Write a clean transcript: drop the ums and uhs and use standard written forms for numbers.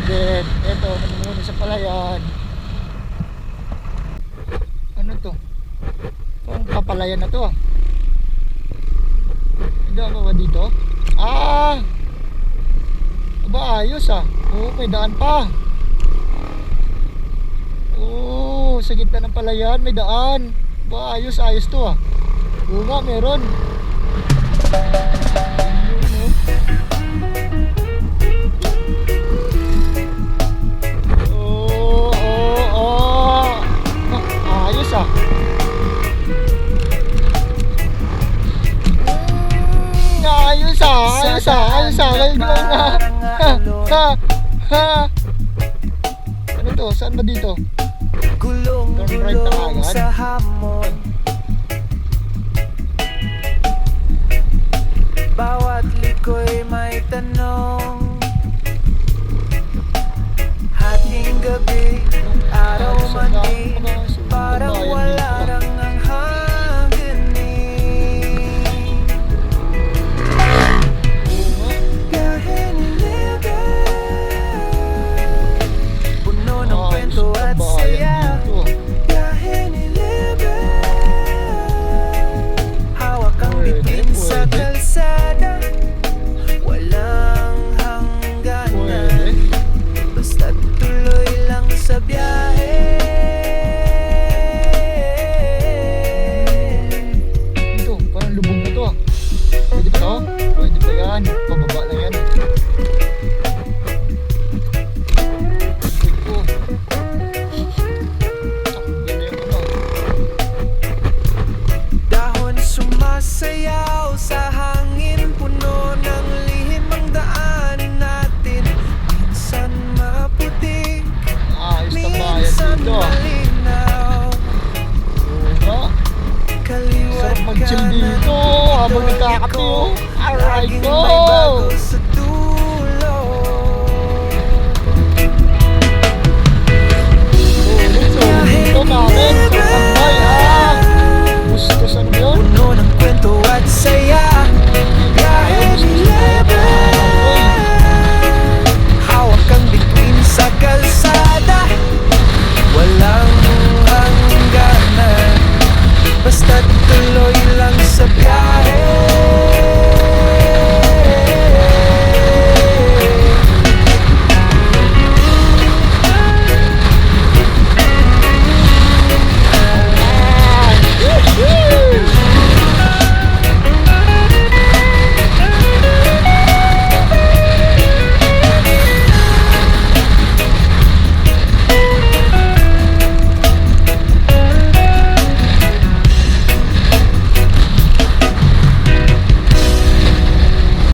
Then, eto, namumuna sa palayan. Ano to? Parang papalayan na to ah. Hindi ako ba dito? Ah! Aba, ayos ah. Oo, may daan pa. Oo, sa gitna ng palayan, may daan. Aba, ayos, ayos to ah. Oo nga, meron. Oo, oo, oo. Ayos ah. Ayos ah, ayos ah, ayos ah. Ayos ah. Ha, ha. Ano to? Saan ba dito? Gulong-gulong sa hamon. Bawat liko'y may tanong. Hating gabi, araw man din, parang wala nang ang hangganin. Biyahe ni Lebe, puno ng kwento at saya. Biyahe ni Lebe, hawak ang bitin sa kalsada, walang hangganan, basta tuloy lang sa biyahe. Ito, parang lubog na to ah. Pwede pa to? Pwede pa yan. Pababa lang yan. Ito. Ganda yung ano. Dahon sumasayaw sa hangin, puno ng lihim ang daanin natin. Minsan maputi, Ayos na bayan minsan dito ah. malinaw. Oo nga. Kaliwat Sarap mag-chill dito habang nagkakape oh. Alright laging po. may